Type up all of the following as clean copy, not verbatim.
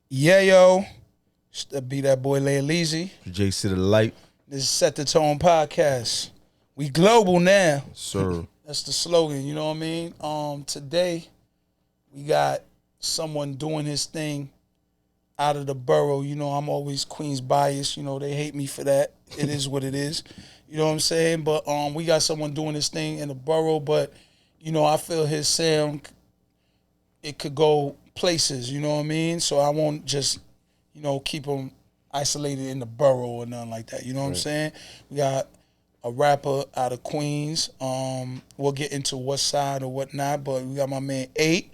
Yeah, yo. Be that boy Lay Leezy. J to the light. This is Set the Tone Podcast. We global now. Sir. That's the slogan, you know what I mean? Today, we got someone doing his thing out of the borough. You know, I'm always Queens biased. You know, they hate me for that. It is what it is. You know what I'm saying? But we got someone doing his thing in the borough, but, you know, I feel his sound, it could go places, you know what I mean? So I won't just, you know, keep him isolated in the borough or nothing like that. You know what I'm saying? We got a rapper out of Queens. We'll get into what side or whatnot, but we got my man 8.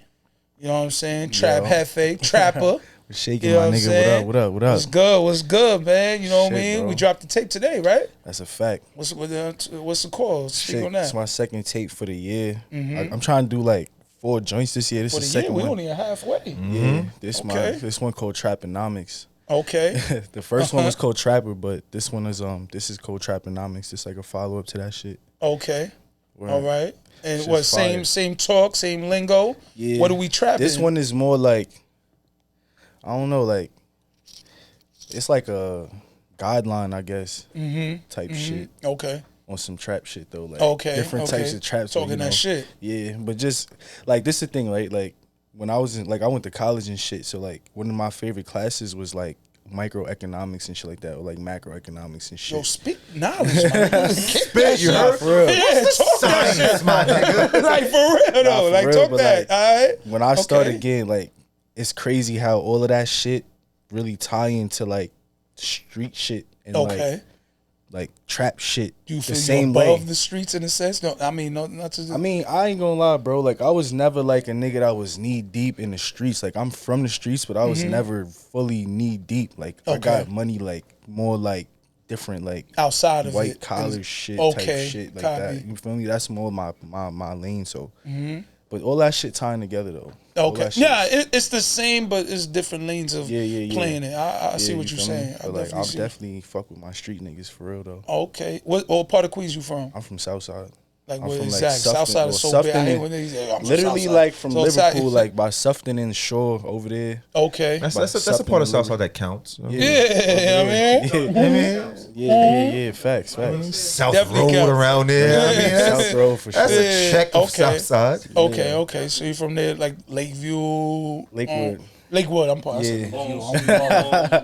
You know what I'm saying? Trap Jefe, Trapper. Shaking, You know my what I'm nigga. saying? What up? What's good? What's good, man? You know what I Shit, mean? bro. We dropped the tape today, right? That's a fact. What's the call? Speak Shit, on that. it's my second tape for the year. I'm trying to do like 4 joints this year. This For is the the year, second we one. only halfway. Yeah, this Okay. this one called Traponomics. Okay. The first one was called Trapper, but this one is this is called Traponomics. It's like a follow up to that shit. Okay. Word. All right. And Shit's what, fire. same talk, same lingo? Yeah. What are we trapping? This one is more like, I don't know, like it's like a guideline, I guess, type shit. Okay. On some trap shit though, like Okay. different types of traps. Talking where, you that know, shit. Yeah, but just like this is the thing, right? Like when I was in, like I went to college and shit, so like one of my favorite classes was like microeconomics and shit like that, or like macroeconomics and shit. Yo, speak knowledge, man. Spit, you heard? For real. Yeah, talk that shit. my nigga. Like, for real, though. for Like, real, talk but, that, like, all right? When I started Okay. getting like, it's crazy how all of that shit really tie into like street shit and Okay. like trap shit. Do you the feel same you above way. the streets in a sense? No, I mean, no, not to. I mean, I ain't gonna lie, bro. Like, I was never like a nigga that was knee deep in the streets. Like, I'm from the streets, but I was never fully knee deep. Like, I got Okay. money, like, more like different, like, outside of white it. collar shit Okay, type shit like copy. that. You feel me? That's more my lane. So, but all that shit tying together though. All Okay. that shit Yeah, is- it's the same, but it's different lanes of Yeah. playing it. I see Yeah, what you you're feel me? saying. But like, I'll see. definitely fuck with my street niggas for real though. Okay. What part of Queens you from? I'm from Southside. Like, I'm where from, like, exactly? Sufton- Southside or is so big. I Sufton hate and- when they say, I'm from Literally Southside. like from So Liverpool, side- like by Sufton and Shore over there. Okay. That's a Something part of a Southside little- that counts. Yeah, I mean. Facts. South Definitely Road counts. around there. I mean, South Road for that's sure. a check of Okay. Southside. Okay. So you're from there, like Lakeview, Lakewood. Lakewood. I'm part. Yeah.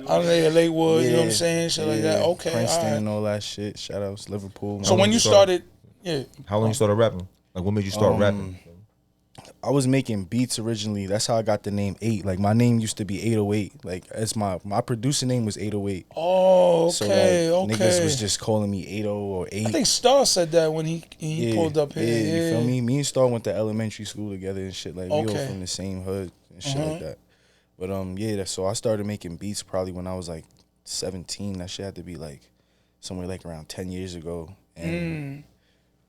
I'm there, Lakewood. You know what I'm saying? Shit like that. Yeah, Okay. Princeton All right. and all that shit. Shout outs Liverpool. So when you started, yeah. How long you started rapping? Like, when made you start rapping? I was making beats originally. That's how I got the name 8. Like my name used to be 808. Like as my producer name was 808. Oh, So okay. like niggas Okay. was just calling me 80 or 8. I think Star said that when he pulled up here. Yeah, you feel me? Me and Star went to elementary school together and shit. Like we all Okay. from the same hood and shit like that. But so I started making beats probably when I was like 17. That shit had to be like somewhere like around 10 years ago. And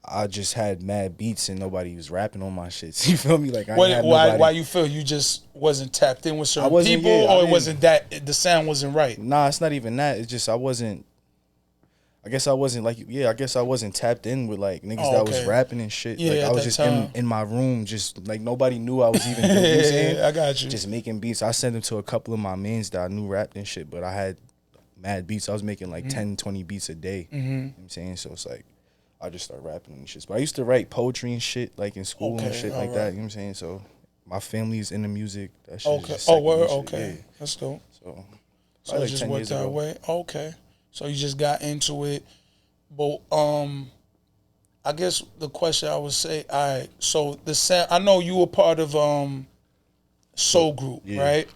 I just had mad beats and nobody was rapping on my shit. You feel me? Like I ain't had nobody. Why you feel you just wasn't tapped in with certain wasn't, people, yeah, I or it didn't- wasn't that the sound wasn't right? Nah, it's not even that. It's just I guess I wasn't tapped in with like niggas that was Okay. rapping and shit. Yeah, like at I was that just time. in my room, just like nobody knew I was even doing. You know what I'm saying? I got you. Just making beats. I sent them to a couple of my mans that I knew rapped and shit, but I had mad beats. I was making like 10, 20 beats a day. You know what I'm saying? So it's like I just started rapping and shit. But I used to write poetry and shit like in school and Okay, shit like alright. that. You know what I'm saying? So my family's into music. That shit is Okay. just Oh, second word. nature. Okay. Yeah. That's dope. So So it like just 10 went years that ago. way. Okay. So you just got into it. But I guess the question I would say, all right, so the sound, I know you were part of Soul Group, Yeah. right?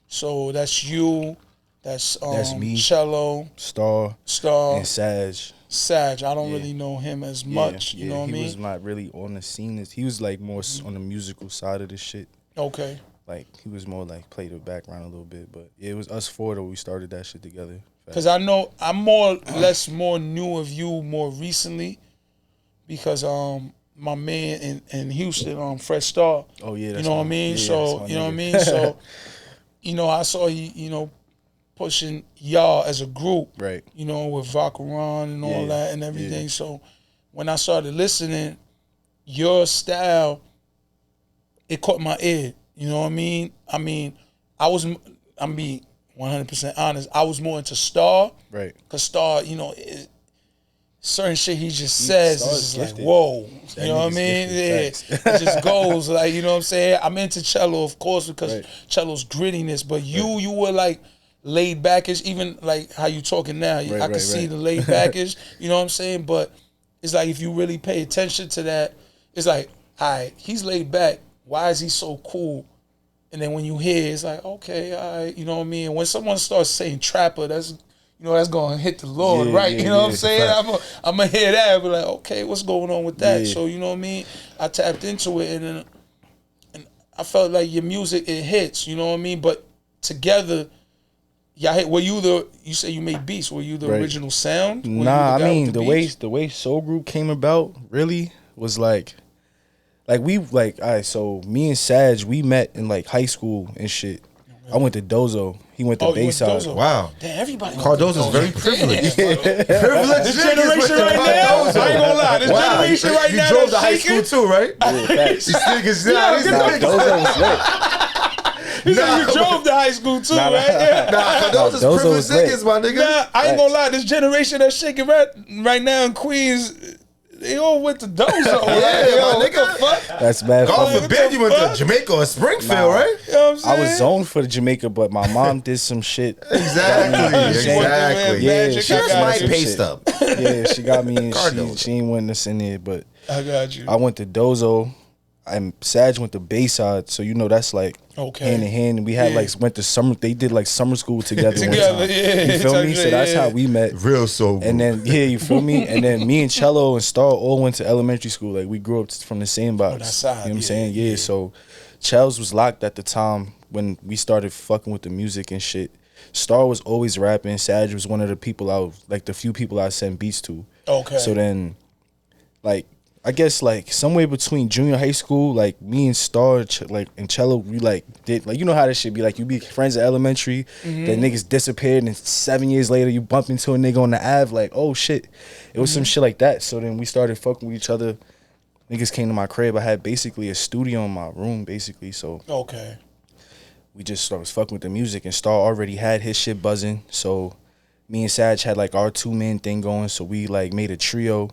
So that's you, that's me. Cello, Star Star, and Sag. Sag. I don't Yeah. really know him as much, you know what I he mean? was not really on the scene. He was like more on the musical side of the shit. Okay. Like he was more like played the background a little bit, but yeah, it was us 4 that we started that shit together. Because I know I'm more new of you more recently, because my man in Houston, Fred Starr. Oh yeah, You that's know what I my- mean? yeah, So that's my you know what I nigga. mean? So I saw you pushing y'all as a group, Right. with Vacaron and all Yeah, that and everything. yeah. So when I started listening, your style, it caught my ear. You know what I mean? I was I'm be 100% honest. I was more into Star. Right. Cause Star, certain shit he just says is Star's just like, gifted. whoa. That You know what I nigga's mean? gifted. Yeah. Facts. It just goes like, you know what I'm saying? I'm into cello, of course, because Right. cello's grittiness. But you were like laid backish, even like how you talking now. I could see the laid backish, you know what I'm saying? But it's like if you really pay attention to that, it's like, all right, he's laid back. Why is he so cool? And then when you hear, it's like, okay, all right, you know what I mean? And when someone starts saying trapper, that's going to hit the Lord, Yeah, right? yeah, You know what I'm yeah, saying? I'm going to hear that and be like, okay, what's going on with that? Yeah. So, you know what I mean? I tapped into it and I felt like your music, it hits, you know what I mean? But together, y'all hit, you say you made beats, were you the Right. original sound? Were you Nah, I guy mean with the beats? way Soul Group came about really was like we like all right. So me and Sag, we met in like high school and shit. I went to Dozo. He went to Oh, you went to Bayside. Dozo. Wow. Damn, everybody. Cardozo's very privileged. Privileged This generation right now, I ain't gonna lie. This generation right you now, drove to that's high shaking. school too, right? Yeah, facts. These niggas, Yeah, these get Nah, niggas. Dozo was lit. You said you drove to high school too, Nah, nah. right? Yeah. Nah, Cardozo's Dozo privileged was lit. niggas, my nigga. Nah, I ain't gonna lie. This generation that's shaking right now in Queens, they all went to Dozo. Yeah, my what nigga. the fuck? That's bad. God funny. forbid you went fuck? to Jamaica or Springfield, Nah. right? You know what I'm saying? I was zoned for the Jamaica, but my mom did some shit. Exactly, She wanted to wear exactly. magic, Yeah, I Here's got my you. pay stub. Yeah, she got me and Cardozo. she ain't want us in there, but I got you. I went to Dozo. And Sag went to Bayside, so that's like Okay. hand in hand. And we had Yeah. went to summer. They did like summer school together. one Together, time. yeah. You feel me? So that's Yeah. how we met. Real soul And then you feel me? And then me and Cello and Star all went to elementary school. Like we grew up from the same box. that side, You know what I'm yeah, saying? yeah. Yeah. So Chels was locked at the time when we started fucking with the music and shit. Star was always rapping. Sag was one of the people the few people I sent beats to. Okay. So then, like, I guess like somewhere between junior high school, like me and Star, and Cello, we like did like, you know how this shit be like, you be friends at elementary, then niggas disappeared, and 7 years later you bump into a nigga on the Ave, like, oh shit, it was some shit like that. So then we started fucking with each other. Niggas came to my crib. I had basically a studio in my room, basically. So Okay. we just started fucking with the music, and Star already had his shit buzzing. So me and Sag had like our 2-man thing going. So we like made a trio.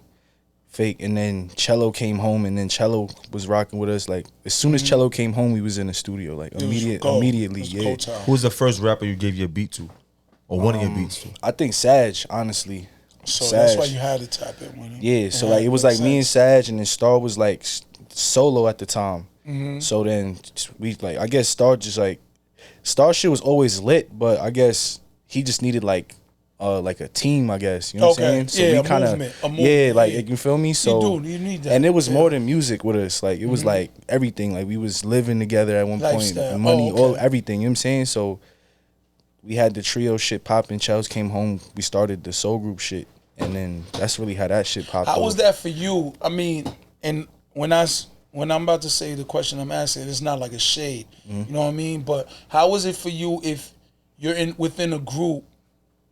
Fake, and then Cello came home, and then Cello was rocking with us. Like as soon as Cello came home, we was in the studio. Like It was immediately, it was yeah. co-time. Who was the first rapper you gave your beat to? Or one of your beats to? I think Sag, honestly. So that's Sag. why you had to tap in with him. Yeah, so like it was like me and Sag, and then Star was like solo at the time. So then we like, I guess Star just like, Star shit was always lit, but I guess he just needed like a team, I guess. You know what I'm saying? So Yeah, we a kind movement, a of movement, like yeah. you feel me? So you need that. and it was Yeah. more than music with us. Like it was like everything. Like we was living together at one Lifestyle. point. Money, Oh, okay. all everything. You know what I'm saying? So we had the trio shit popping. Chels came home. We started the Soul Group shit, and then that's really how that shit popped. How was off. that for you? I mean, and when I'm about to say the question I'm asking, it's not like a shade. You know what I mean? But how was it for you if you're within a group,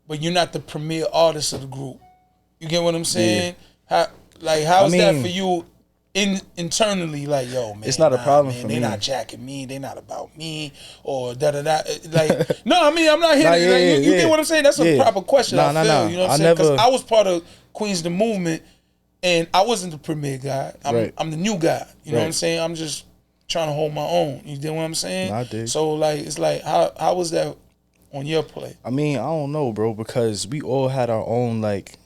but you're not the premier artist of the group? You get what I'm saying? How's that mean, for you internally? Like, yo, man, It's not a problem man, for they me. not jacking me. They not about me or da da da. Like, no, I mean, I'm not here. Nah, to, yeah, like, you yeah. get what I'm saying? That's a Yeah. proper question. Nah, I nah, feel. nah. You know what I I'm saying? Because never- I was part of Queens the Movement. And I wasn't the premier guy. Right. I'm the new guy. You know what I'm Right. saying? I'm just trying to hold my own. You get what I'm saying? Nah, I dig. So like, it's like, how was that on your play? I mean, I don't know, bro, because we all had our own, like,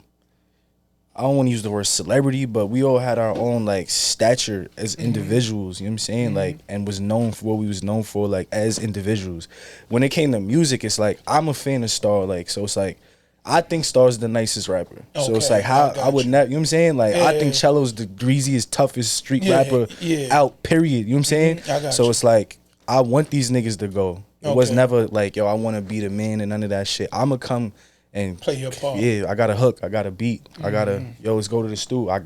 I don't want to use the word celebrity, but we all had our own, like, stature as individuals, you know what I'm saying? Like, and was known for what we was known for, like, as individuals. When it came to music, it's like, I'm a fan of Star, like, so it's like, I think Star's the nicest rapper. So it's Okay, like, how I got I would you. never, you know what I'm saying? Like, I Yeah. think Cello's the greasiest, toughest street Yeah, rapper yeah. out, period, you know what I'm saying? I got So you. it's like, I want these niggas to go. It was Okay. never like, yo, I want to be the man and none of that shit. I'ma come and Play your part. Yeah, I got a hook, I got a beat, I gotta, yo, let's go to the stew. I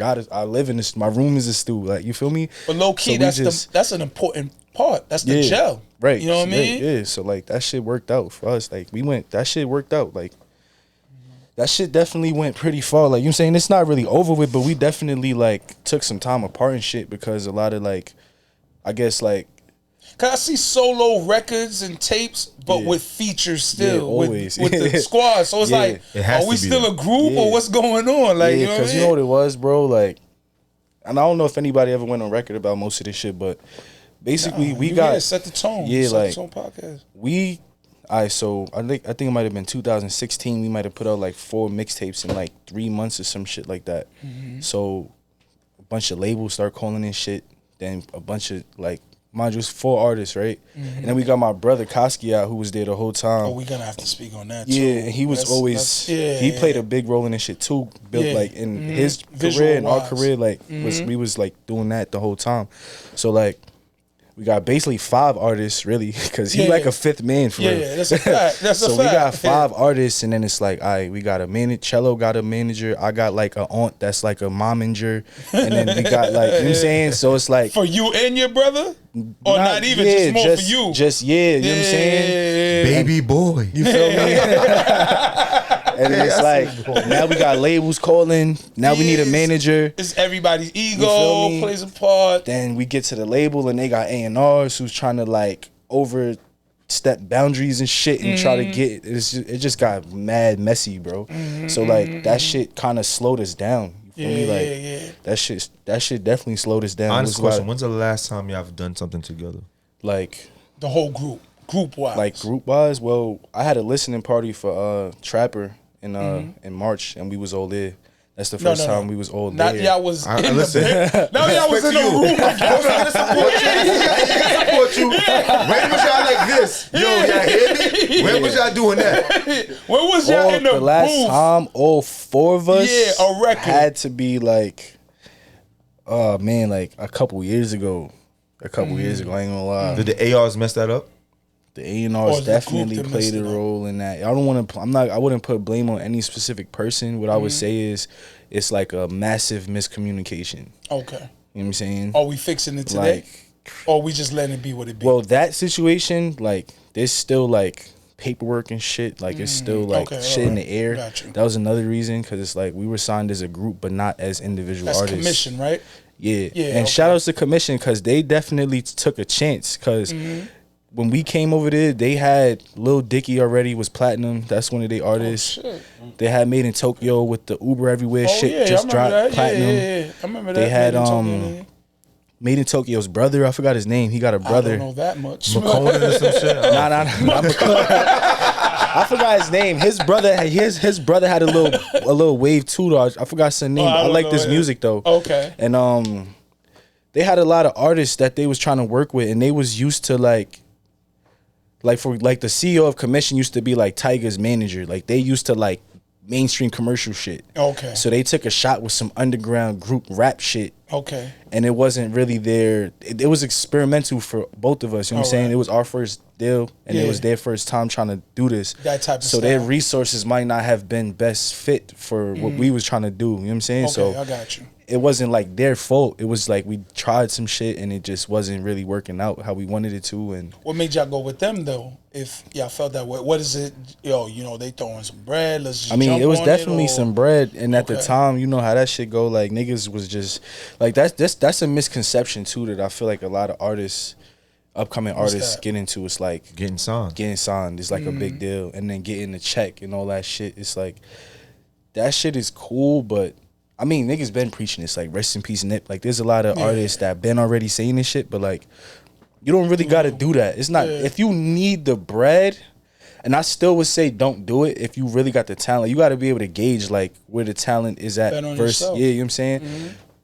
live in this. My room is a stew. Like, you feel me? But low key, So we that's an important part. That's the gel. right? You know what I mean? Yeah. So like that shit worked out for us. Like that shit worked out. Like that shit definitely went pretty far. Like, you know what I'm saying? It's not really over with, but we definitely like took some time apart and shit because a lot of like, I guess like Cause I see solo records and tapes, but Yeah. with features still, always. with the squad. So it's Yeah. like, It has are we to be still that. a group Yeah. or what's going on? Like, Yeah, you know what I because you know mean? what it was, bro? Like, and I don't know if anybody ever went on record about most of this shit, but basically we got set the tone. Yeah, set like the tone podcast. we. Alright, so I think it might have been 2016. We might have put out like 4 mixtapes in like 3 months or some shit like that. Mm-hmm. So a bunch of labels start calling in shit. Then a bunch of like, mind you, it's 4 artists, right? And then we got my brother Koski out, who was there the whole time. Oh, we gonna have to speak on that too. Yeah, and he was always he played a big role in this shit too. Built Yeah. like in his Visual career and our wise. career, like we was like doing that the whole time. So like we got basically 5 artists really, because he Yeah, like yeah. a 5th man for real. Yeah, that's a fact. That's So a we fact. got 5 artists, and then it's like, all right, we got a Cello got a manager. I got like a aunt that's like a momager, and then we got like, you know what I'm saying? So it's like For you and your brother, or not even just more for you. Just you know what I'm saying? Baby boy. You feel me? And then it's like, now we got labels calling. Now we need a Yes. manager. It's everybody's feel ego me? plays a part. Then we get to the label and they got A&Rs who's trying to like overstep boundaries and shit and try to get it just got mad messy, bro. So like that shit kind of slowed us down. You feel me? Like that shit definitely slowed us down. Honest It was question: when's the last time y'all have done something together? like The whole group wise. like group wise, well, I had a listening party for Trapper in March, and we was all there. That's the first time we was all Not there. y'all was I- in listen. the Now y'all was in the room. Hold on, I support you. When was y'all like this? Yo, y'all hear me? When was y'all doing that? When was y'all in the last booth? time, all 4 of us Yeah, a record. had to be like, oh man, like a couple years ago. I ain't gonna lie. Did the ARs mess that up? The Or A&Rs the definitely group that played messed a it up? role in that. I don't want to. I wouldn't put blame on any specific person. What I would say is, it's like a massive miscommunication. Okay. You know what I'm saying? Are we fixing it today? Like, or we just letting it be what it be? well, that situation, like, there's still like paperwork and shit. Like, it's still like Okay, shit in alright. the air. Got you. That was another reason, because it's like we were signed as a group, but not as individual That's artists. commission, right? Yeah. Yeah, And okay. shout outs to Commission, because they definitely took a chance. Because when we came over there, they had Lil Dicky already was platinum. That's one of their artists. Shit. They had Made in Tokyo with the Uber Everywhere Oh shit yeah, just I remember dropped that. platinum. Yeah. I remember that. They had Made in Tokyo. Made in Tokyo's brother. I forgot his name. He got a I brother. don't know that much. McConan or some shit? Nah. I forgot his name. His brother had a little wave too, though. I forgot his name. Oh, I I don't like know this it. music though. Okay. And they had a lot of artists that they was trying to work with, and they was used to like for like the CEO of Commission used to be like Tiger's manager. Like they used to like mainstream commercial shit. Okay. So they took a shot with some underground group rap shit. Okay. And it wasn't really their. It was experimental for both of us. You know what I'm saying? Alright. It was our first deal, and it Yeah. was their first time trying to do this. That type of So their style. resources might not have been best fit for what we was trying to do. You know what I'm saying? Okay, So I got you. it wasn't like their fault. It was like we tried some shit and it just wasn't really working out how we wanted it to. And What made y'all go with them though? If y'all felt that way, what is it? They throwing some bread. Let's just I mean, jump it was on definitely or- some bread, and at the Okay. time, you know how that shit go. Like niggas was just like that's a misconception too that I feel like a lot of artists, upcoming artists, that? get into. It's like Getting signed. getting signed is like a big deal, and then getting the check and all that shit. It's like that shit is cool, but I mean, niggas been preaching this, like rest in peace, Nip. Like there's a lot of artists that been already saying this shit, but like you don't really got to do that. It's not if you need the bread. And I still would say don't do it if you really got the talent. You got to be able to gauge like where the talent is at Bet on versus yourself. yeah, you know what I'm saying?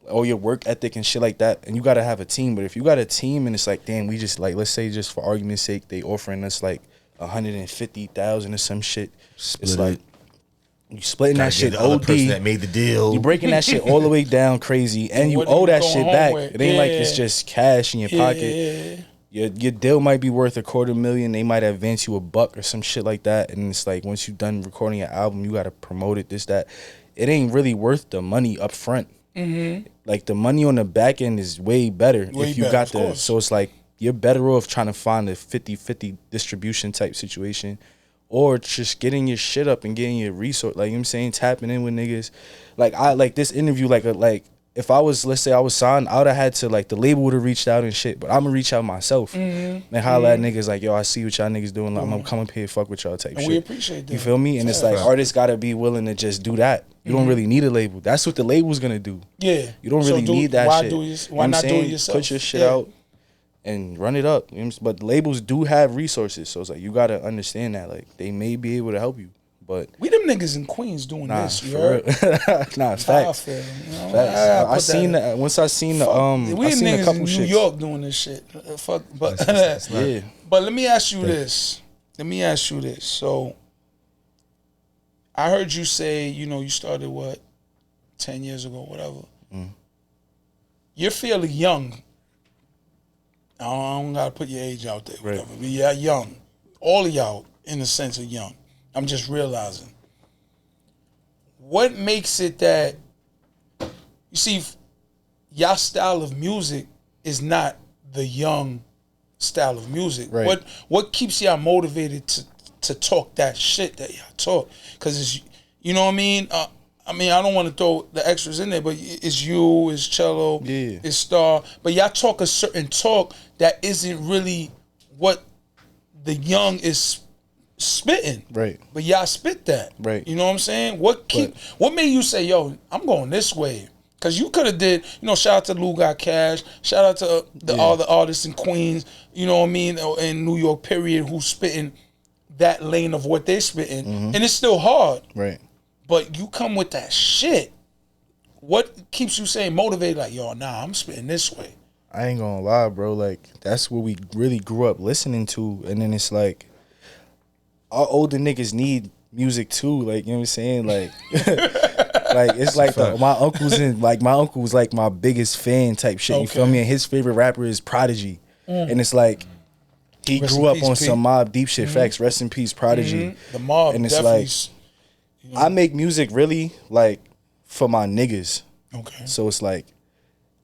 Or your work ethic and shit like that. And you got to have a team. But if you got a team and it's like, damn, we just like, let's say just for argument's sake, they offering us like 150,000 or some shit. Split it's it. like you splitting that Gotta shit get the other person OD. that made the deal. You breaking that shit all the way down crazy, and you What are owe you that going shit home back. with? It ain't like Yeah. it's just cash in your pocket. Yeah. Your deal might be worth $250,000. They might advance you $1 or some shit like that. And it's like once you done recording your album, you gotta promote it. This that. It ain't really worth the money up front. Like the money on the back end is way better Way if you better, got of the. course. So it's like you're better off trying to find a 50-50 distribution type situation, or just getting your shit up and getting your resource. Like you know what I'm saying, tapping in with niggas. Like I like this interview. Like if I was, let's say I was signed, I would have had to, like, the label would have reached out and shit, but I'm gonna reach out myself. And holla at niggas like, yo, I see what y'all niggas doing. Like, I'm gonna come up here, fuck with y'all type And shit. we appreciate that. You feel me? And it's like, artists gotta be willing to just do that. You don't really need a label. That's what the label's gonna do. Yeah. You don't really need that shit. Why You know not what I'm do it saying? yourself? Put your shit out and run it up. You know what I'm saying? But labels do have resources, so it's like, you gotta understand that. Like, they may be able to help you. But we them niggas in Queens doing this, you for heard? real. Nah, it's facts. Facts. I seen that. Once I seen the we I seen niggas a couple in New shits. York doing this shit. Fuck, but Yeah. But let me ask you this. So I heard you say, you know, you started what, 10 years ago, whatever. You're fairly young. I don't gotta put your age out there, whatever. But yeah, young. All of y'all, in the sense of young. I'm just realizing. What makes it that, you see, y'all style of music is not the young style of music. Right. What keeps y'all motivated to talk that shit that y'all talk? Because it's, you know what I mean? I don't want to throw the extras in there, but it's you, it's Cello, it's Star. But y'all talk a certain talk that isn't really what the young is spitting. Right. But y'all spit that. Right. You know what I'm saying? What made you say, yo, I'm going this way? Because you could have did, you know, shout out to Lou Got Cash, shout out to all the artists in Queens, you know what I mean, in New York, period, who's spitting that lane of what they're spitting. And it's still hard. Right. But you come with that shit. What keeps you saying motivated, like, yo, nah, I'm spitting this way? I ain't gonna lie, bro. Like, that's what we really grew up listening to. And then it's like, our older niggas need music too. Like, you know what I'm saying? Like, like it's like my uncle's like my biggest fan type shit. You feel me? And his favorite rapper is Prodigy. And it's like, he grew up on some Mob Deep shit. Facts. Rest in peace, Prodigy. The Mob, and it's definitely. like, I make music really like for my niggas. Okay. So it's like,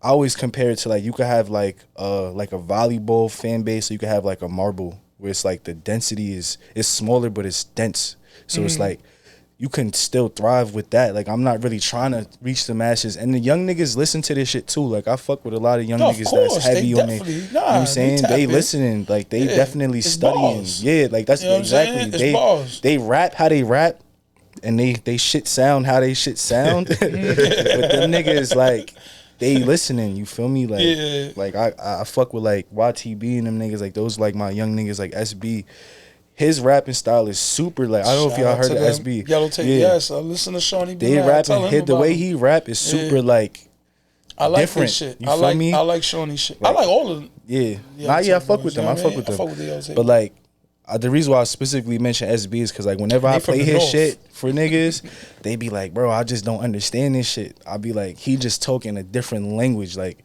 I always compare it to, like, you could have like a volleyball fan base, or you could have like a marble, where it's like the density is smaller, but it's dense. So it's like, you can still thrive with that. Like, I'm not really trying to reach the masses. And the young niggas listen to this shit too. Like, I fuck with a lot of young niggas that's heavy on it. You know what I'm saying? They listening. Like, they definitely studying. Balls. Yeah, like, that's exactly. They rap how they rap, and they shit sound how they shit sound. But them niggas, like, they listening, you feel me? Like, like I fuck with like YTB and them niggas, like those like my young niggas like SB. His rapping style is super, like, I don't know if y'all heard of SB. Yellow Tape, yes. I listen to Shawnee B. They rapping, the way he rap is super like I like different. This shit. You feel me? I like Shawnee shit. Like, I like all of them. Yeah. I fuck with them. I fuck with them. But like, the reason why I specifically mention SB is because, like, whenever I play his shit for niggas, they be like, bro, I just don't understand this shit. I'll be like, he just talking a different language, like,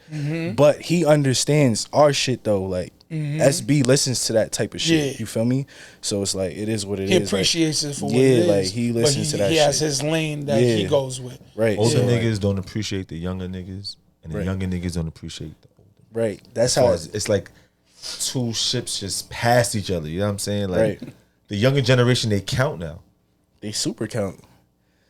but he understands our shit though. Like, SB listens to that type of shit. You feel me? So it's like, it is what it is. He appreciates it for what it is. Yeah, like, he listens to that shit. He has his lane that he goes with. Right. Older niggas don't appreciate the younger niggas, and the younger niggas don't appreciate the older. Right. That's how it's like two ships just past each other. You know what I'm saying? Like, the younger generation, they count now. They super count.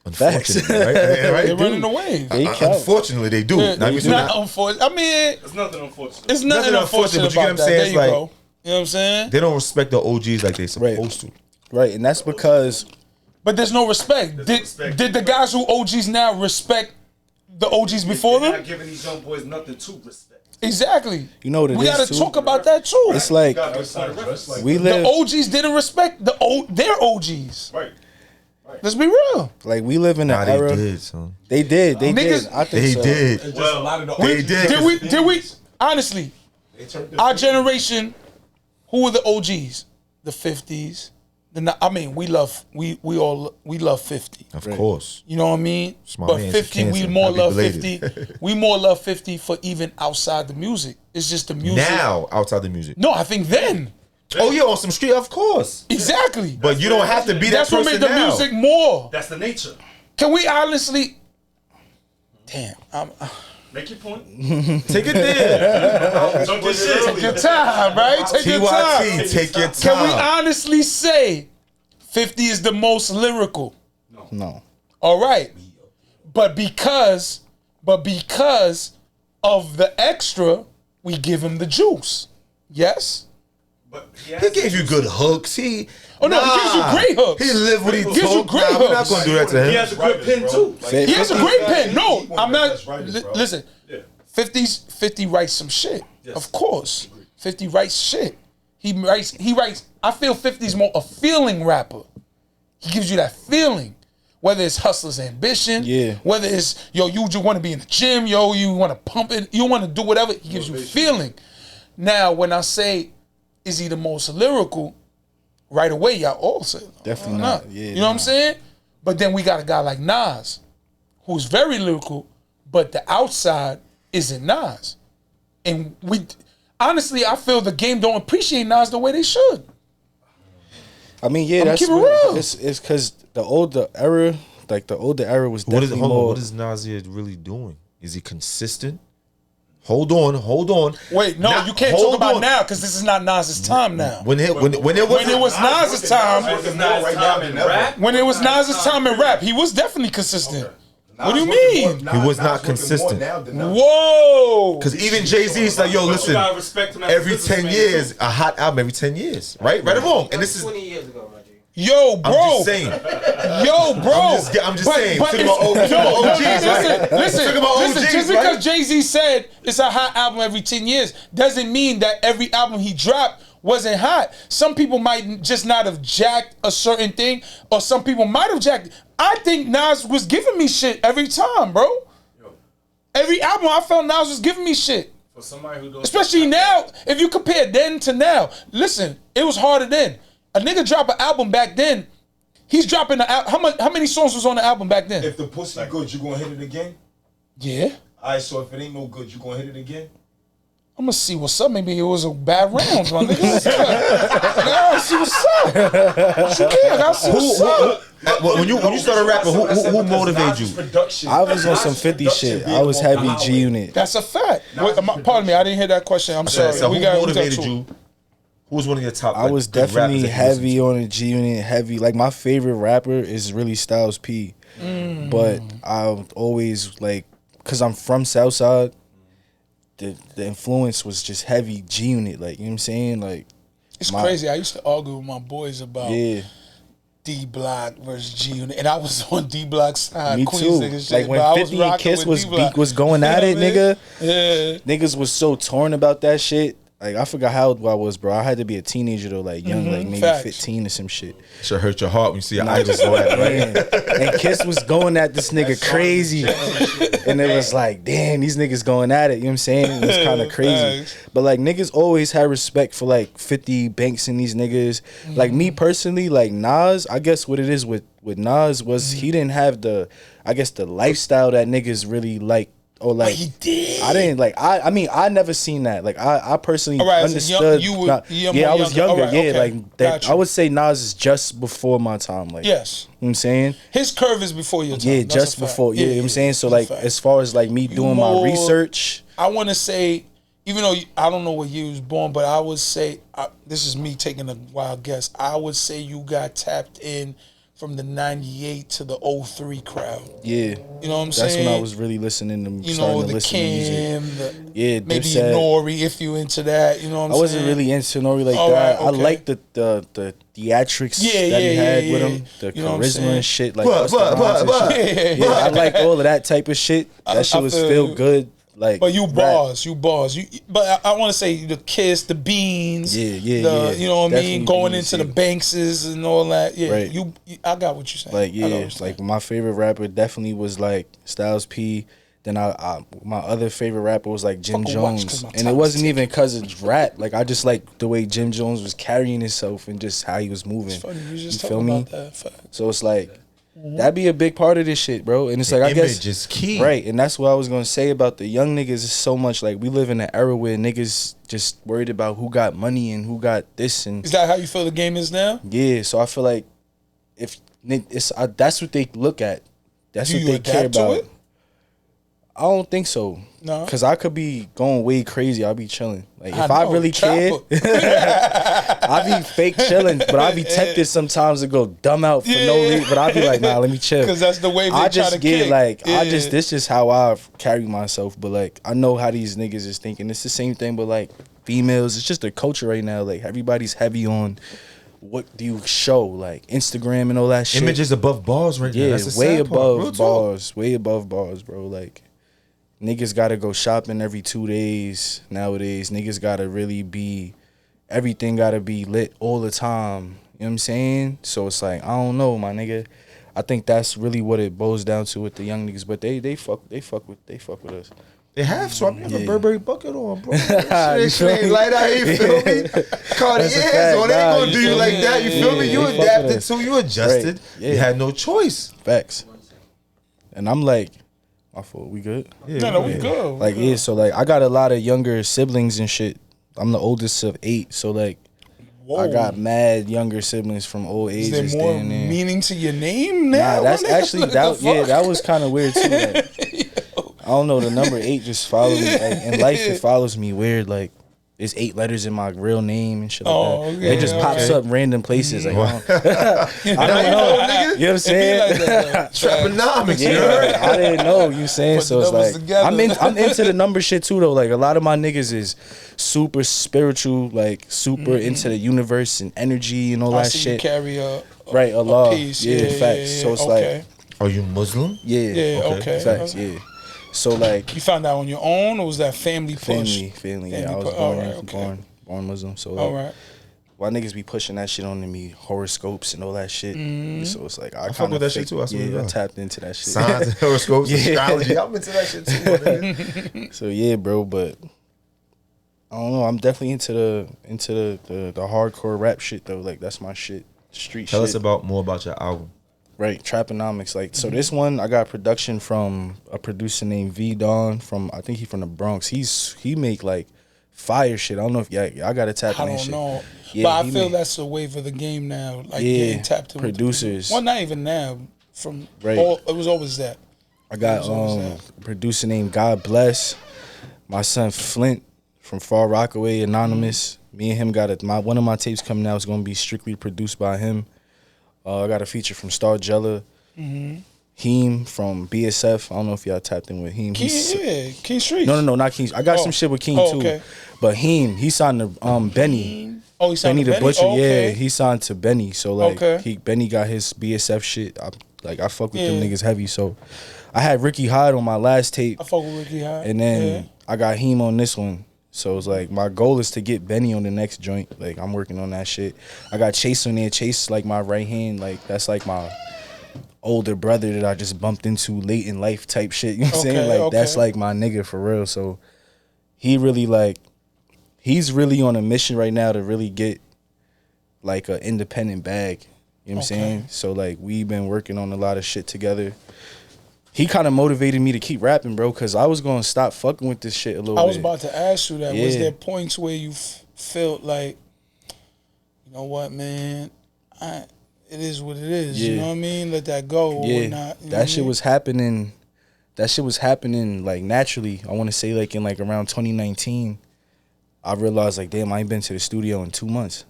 Unfortunately, right? They're running away. Unfortunately, they do. It's not unfortunate. I mean, it's nothing unfortunate. It's nothing unfortunate, but you get what I'm saying? There you go. You know what I'm saying? They don't respect the OGs like they supposed to. Right, and that's because. But there's no respect. Did the guys who OGs now respect the OGs before them? They're not giving these young boys nothing to respect. Exactly. You know what it is, we gotta too? talk about that too. It's like we live. The OGs didn't respect their OGs. Right. Let's be real. Like, we live in an era. They did, son. They did. They did. I think They so. did. Well, a lot of the They did. Did we? Honestly, our generation, who were the OGs? The 50s. We love 50. Of course. You know what I mean? My But man's 50, we cancer. more Happy love belated. 50. We more love 50 for even outside the music. It's just the music. Now, outside the music. No, I think then. Oh, yeah, on some street, of course. Exactly. But you don't have to be that That's what person made the now. music more. That's the nature. Can we honestly? Damn. Make your point. Take it there. Don't get shit. Take your time, right? Take your time. TYT, take your time. Can we honestly say 50 is the most lyrical? No. All right. But because But because of the extra, we give him the juice. Yes? But He gave you good hooks. He Oh, no, he gives you great hooks. He lived what he gives you told. great We're not hooks. gonna do that to he him. has a good pin too. He has a great pen. No, I'm not. That's writers, bro. Listen, Yeah. 50 writes some shit. Yes. Of course. 50 writes shit. He writes, I feel 50's more a feeling rapper. He gives you that feeling. Whether it's hustler's ambition, Yeah. whether it's, yo, you just want to be in the gym, yo, you want to pump it, you want to do whatever, he gives you feeling. Now, when I say, is he the most lyrical, right away, y'all all say, Definitely "Oh, not. Yeah, you know what I'm saying? But then we got a guy like Nas, who's very lyrical, but the outside isn't Nas. And honestly, I feel the game don't appreciate Nas the way they should. I mean, yeah, I'm that's keeping it what, real. it's because the older era was What is definitely hold on? more. What is Nasir really doing? Is he consistent? Hold on. Wait, no, Now- you can't talk hold about on. now because this is not Nas's time now. When it was When it was Nas's time, It's not his time in rap. when it was Nas's time in rap, he was definitely consistent. What do you mean? He was not consistent. Whoa! because even Jay-Z's like, yo, But you listen, gotta respect him as a every 10 businessman, years, too. a hot album every 10 years, right or wrong, and this is 20 years ago, Reggie. Yo, bro. I'm just saying. Yo, bro. I'm just saying. Talking it's- about OGs, no, right? Listen, Talking about listen, OGs, just right? because Jay-Z said it's a hot album every 10 years doesn't mean that every album he dropped wasn't hot. Some people might just not have jacked a certain thing, or some people might have jacked. I think Nas was giving me shit every time, bro. Every album I felt Nas was giving me shit. For somebody who don't, Especially now, if you compare then to now. Listen, it was harder then. A nigga drop an album back then. He's dropping how many songs was on the album back then? If the pussy good, you gonna hit it again? Yeah. Alright, so if it ain't no good, you gonna hit it again? I'm gonna see what's up. Maybe it was a bad round, my nigga. I gotta see what's up. What you mean? I gotta see what's up. When you started rapping, who motivated you? I was on some 50 shit. I was heavy G Unit. That's a fact. Wait, pardon me, I didn't hear that question. I'm sorry. So who we got motivated two. you? Who was one of your top? I was good rappers definitely that you heavy listened on the G Unit, heavy. Like my favorite rapper is really Styles P. But I always like, cause I'm from Southside, the influence was just heavy G Unit. Like, you know what I'm saying? Like, It's crazy. I used to argue with my boys about yeah. D Block versus G Unit, and I was on D Block's side. Me Queens too. nigga shit, Like but I when was 50 and rocking Kiss with was D-Block. was going at it, You know what I nigga. mean? Niggas was so torn about that shit. Like I forgot how old I was, bro. I had to be a teenager though, like young, like maybe Facts. 15 or some shit. to? Should hurt your heart when you see your idols go at it, right? Man. And Kiss was going at this nigga crazy. And it was like, damn, these niggas going at it. You know what I'm saying? It was kind of crazy. Facts. But like niggas always had respect for like 50 Banks and these niggas. Like me personally, like Nas, I guess what it is with Nas was he didn't have the lifestyle that niggas really like. Or like he did. I didn't like I mean I never seen that. Like I personally All right, as a young- understood. you were- Nah, you're yeah, more I was younger. younger. All right, yeah, okay. like that, Got you. I would say Nas is just before my time. Like Yes. you know what I'm saying? His curve is before your time. Yeah, That's just a fact. before. Yeah, you know what I'm saying? So that's like a fact. as far as like me doing my more- research, I want to say, even though I don't know what year you was born, but I would say, this is me taking a wild guess, I would say you got tapped in from the 98 to the 03 crowd. yeah. You know what I'm That's saying? when I was really listening to you starting know, to the listen to music. Kim, Yeah, maybe Dipset. Nori, if you into that. You know what I'm I wasn't saying? really into Nori like All that. right, okay. I like the theatrics Yeah, that yeah, he had yeah, with yeah. him, the You know what I'm charisma saying? and shit. Like But, Busta Rhymes and but. shit. Yeah. Yeah, I like all of that type of shit. That shit I was feel feel you. good. Like, But you rap. bars. But I want to say the Kiss, the Beans. Yeah, yeah, the, yeah. You know what I mean? Definitely Going Beans, into the yeah. Bankses and all that. Yeah, Right. I got what you're saying. Like I got what yeah, you're saying. like my favorite rapper definitely was like Styles P. Then my other favorite rapper was like Jim Fucking watch, Jones, 'cause my and it time wasn't is even because of rap. Like I just like the way Jim Jones was carrying himself and just how he was moving. It's funny, you just you feel talking me? about that. Fact. So it's like that'd be a big part of this shit, bro. And it's like I Image guess is key. right, and that's what I was gonna say about the young niggas. Is so much like we live in an era where niggas just worried about who got money and who got this and Is that how you feel the game is now? yeah. So I feel like if that's what they look at, that's Do what you they care adapt to about. it? I don't think so. No. Cause I could be going way crazy. I'll be chilling. Like if I I know, really cared, I be fake chilling. But I be tempted sometimes to go dumb out for no reason. But I be like, nah, let me chill. Because that's the way they I try just to get kick. like, Yeah. this is how I carry myself. But like, I know how these niggas is thinking. It's the same thing. But like females, it's just the culture right now. Like everybody's heavy on what do you show, like Instagram and all that shit. Images above bars right now. Yeah, That's the way sad part. Real above talk. bars. Way above bars, bro. Like niggas gotta go shopping every 2 days nowadays. Niggas gotta really be, everything gotta be lit all the time. You know what I'm saying? So it's like, I don't know, my nigga. I think that's really what it boils down to with the young niggas. But they fuck with us. They have, so I have a Yeah. Burberry bucket on, bro. You Shit feel ain't me? light out here, you feel me? Cartier's fact. on, they ain't Nah, gonna you do you feel like me? that, you feel me? You Yeah, fuck with adapted us. to, you adjusted. Right. Yeah. You had no choice. Facts. And I'm like, my fault, we good? Yeah, No, we good. Like, yeah, so like I got a lot of younger siblings and shit. I'm the oldest of 8, so like I got mad younger siblings from old Is ages. there more staying there. meaning to your name now? Nah, that's my nigga? actually What that. the Yeah, fuck? that was kind of weird too. Like, I don't know. The number 8 just followed me. Like, in life, it follows me weird. Like, there's 8 letters in my real name and shit like Oh, that. okay, It just pops okay. up random places. Like, I don't know. nigga. You know what I'm saying? It be like that, though. Traponomics, you Yeah, heard? like, I didn't know. You know what I'm saying? Put So the it's numbers like together. I'm into the number shit too though. Like a lot of my niggas is super spiritual, like super into the universe and energy and all I that see you shit. carry a Right, Allah. piece. Yeah, facts. So it's okay. Are you Muslim? Yeah, Yeah, okay. facts. Yeah. So like You found that on your own, or was that family push? family. Yeah, I Family was pu- born, alright, okay. born Muslim. So like, All right. why niggas be pushing that shit on me, horoscopes and all that shit. Mm-hmm. So it's like I fuck kind with of that shit too, I swear to Yeah, I God. tapped into that shit. Signs and horoscopes, Yeah. astrology. I'm into that shit too, my nigga. So yeah, bro, but I don't know. I'm definitely into the hardcore rap shit though. Like that's my shit. Street Tell shit. us more about your album. Right, Traponomics. Like so, this one I got production from a producer named V Don from I think he from the Bronx. He make like fire shit. I don't know if y'all got to tap I in that don't shit. know. Yeah, but I he feel make- that's the wave of the game now. Like Yeah, getting tapped in with the producers. Well, not even now. From Right. it was always that. I got Who's always a producer named God Bless. My son Flint from Far Rockaway, Anonymous. Me and him got one of my tapes coming out is gonna be strictly produced by him. I got a feature from Star Jella. Heem from BSF. I don't know if y'all tapped in with Heem. King, King Street. No, not King. I got Oh. some shit with King Oh, too. okay. But Heem, he signed to Benny. Oh, he signed Benny to the Benny? Butcher, Oh, okay. yeah, he signed to Benny. So like, Okay. Benny got his BSF shit. I fuck with them Yeah. niggas heavy. So I had Ricky Hyde on my last tape, I fuck with Ricky High. and then I got Heem on this one. So it's like my goal is to get Benny on the next joint. Like I'm working on that shit. I got Chase on there. Chase like my right hand. Like that's like my older brother that I just bumped into late in life type shit. You know what I'm saying? Okay, Like that's okay. like my nigga for real. So he really like he's really on a mission right now to really get like an independent bag. You know what I'm Okay. saying? So like we've been working on a lot of shit together. He kind of motivated me to keep rapping, bro, because I was going to stop fucking with this shit a little bit. I was about to ask you that. Was Yeah. there points where you felt like, you know what, man, it is what it is. You Yeah. know what I mean? Let that go or Yeah, not. You know what I that shit mean? was happening. That shit was happening like naturally. I want to say like in like around 2019. I realized like damn, I ain't been to the studio in 2 months,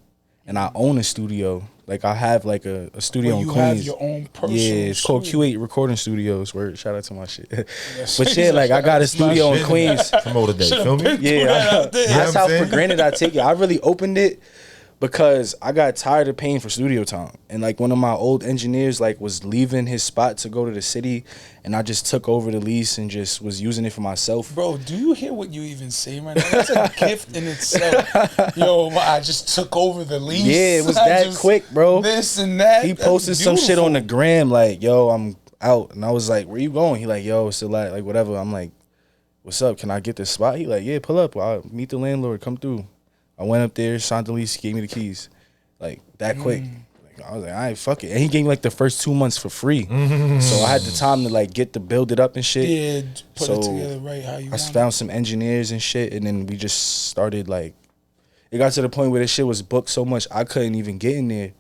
and I own a studio. Like I have like a studio Where in you Queens. have your own personal Yeah, it's called studio. Q8 Recording Studios. Word, shout out to my shit. Yes. But yeah, like I got a That's my studio in shit. Queens. Promoter day, feel me? Yeah, that out there. that's You know what how I'm for saying? granted I take it. I really opened it because I got tired of paying for studio time, and like one of my old engineers like was leaving his spot to go to the city, and I just took over the lease and just was using it for myself. Bro, do you hear what you even say right now? That's a gift in itself. Yo, I just took over the lease. Yeah, it was I that just- quick, bro. This and that. He That's posted some shit on the beautiful. gram like, "Yo, I'm out," and I was like, "Where you going?" He like, "Yo, still like whatever." I'm like, "What's up? Can I get this spot?" He like, "Yeah, pull up. I'll meet the landlord. Come through." I went up there, signed the lease, gave me the keys, like that quick. Like, I was like, "All right, fuck it," and he gave me like the first 2 months for free, so I had the time to like get to build it up and shit. Yeah, put So, it together right how you I want it. found some engineers and shit, and then we just started like. It got to the point where this shit was booked so much I couldn't even get in there.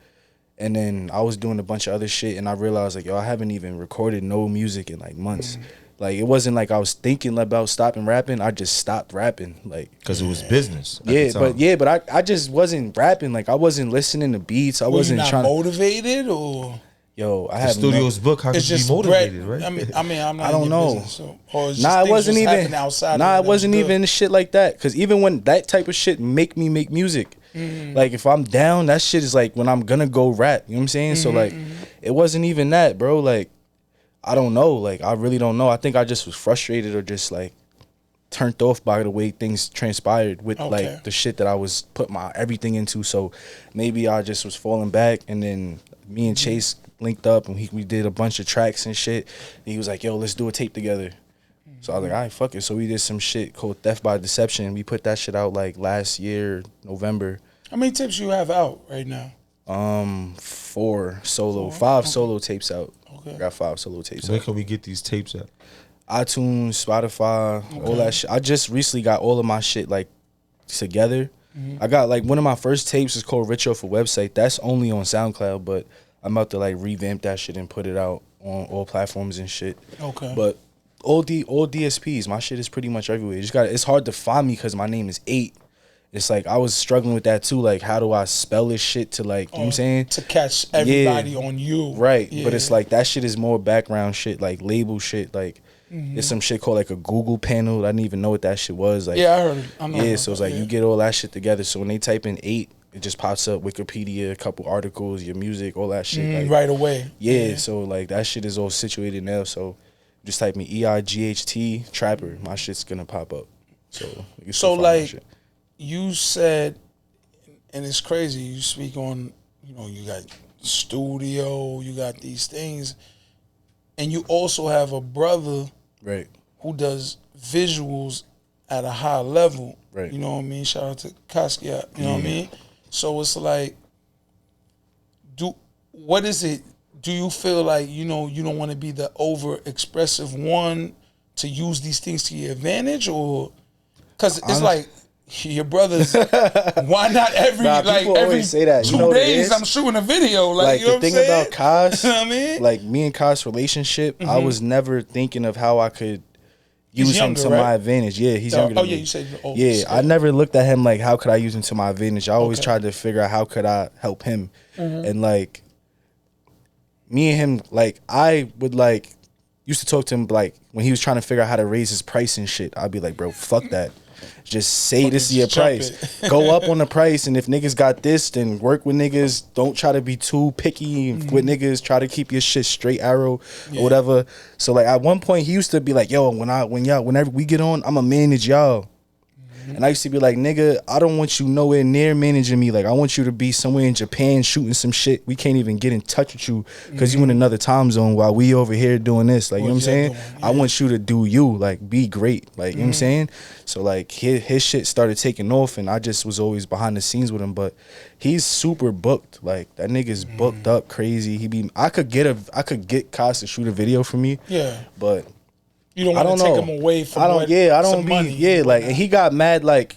And then I was doing a bunch of other shit, and I realized like, yo, I haven't even recorded no music in like months. Like it wasn't like I was thinking about stopping rapping. I just stopped rapping. Like Because it was business. at the time. but I just wasn't rapping. Like I wasn't listening to beats. I Were you wasn't not trying. motivated or? Yo, I The have studio's book. How could It's you be just motivated, bread. right? I mean, I'm not. I don't in your know. business, so, or it's just Nah, it things wasn't was even. happening outside. Nah, of it wasn't that was even shit like that. Cause even when that type of shit make me make music, like if I'm down, that shit is like when I'm gonna go rap. You know what I'm saying? So like, it wasn't even that, bro. Like, I don't know. Like, I really don't know. I think I just was frustrated or just like turned off by the way things transpired with Okay. like the shit that I was put my everything into. So maybe I just was falling back, and then me and Chase linked up and we did a bunch of tracks and shit. And he was like, "Yo, let's do a tape together." So I was like, "All right, fuck it." So we did some shit called Theft by Deception. We put that shit out like last year, November. How many tips you have out right now? 4 solo, 5 Okay. solo tapes out. Okay. I got 5 solo tapes Where out. can we get these tapes at? iTunes, Spotify, all that shit. I just recently got all of my shit like together. I got like one of my first tapes is called Rich Off a Website. That's only on SoundCloud, but I'm about to like revamp that shit and put it out on all platforms and shit. Okay. But all DSPs, my shit is pretty much everywhere. It's hard to find me because my name is 8. It's like I was struggling with that too. Like, how do I spell this shit to like, you know what I'm saying? To catch everybody on you. Right. Yeah. But it's like that shit is more background shit, like label shit. Like, it's some shit called like a Google panel. I didn't even know what that shit was. Like, Yeah, I heard it. I know yeah, about so it's that, like yeah. you get all that shit together. So when they type in 8, it just pops up Wikipedia, a couple articles, your music, all that shit. Like, right away. yeah, so like that shit is all situated now. So just type in EIGHT Trapper, my shit's gonna pop up. So you can So still find my like shit. you said, and it's crazy. You speak on, you got studio, you got these things, and you also have a brother Right. who does visuals at a high level. Right. You know what I mean? Shout out to Kaskia. You know what I mean? So it's like, what is it? Do you feel like, you don't want to be the over expressive one to use these things to your advantage, or because it's like your brothers, why not every Nah, people every always say that. You 2 know what it days is? I'm shooting a video, Like you know the what I'm thing saying? about Kaz, You know what I mean? like me and Kaz's relationship, I was never thinking of how I could He's use younger, him to right? my advantage. Yeah, he's younger than me. yeah, you said oh, Yeah, shit. I never looked at him like how could I use him to my advantage. I always Okay. tried to figure out how could I help him. And like me and him, like I would like used to talk to him like when he was trying to figure out how to raise his price and shit. I'd be like, bro, fuck that. Just say this is your just jump price. it. Go up on the price, and if niggas got this, then work with niggas. Don't try to be too picky with niggas. Try to keep your shit straight arrow or whatever. So like at one point he used to be like, yo, whenever we get on, I'ma manage y'all. And I used to be like, nigga, I don't want you nowhere near managing me. Like, I want you to be somewhere in Japan shooting some shit. We can't even get in touch with you because you in another time zone while we over here doing this. Like, you know what I'm saying? I want you to do you. Like, be great. Like, you know what I'm saying? So, like, his shit started taking off, and I just was always behind the scenes with him. But he's super booked. Like, that nigga's booked up crazy. I could get Kaz to shoot a video for me. Yeah. But You don't I want don't to know. take him away from I don't some be money. like, and he got mad like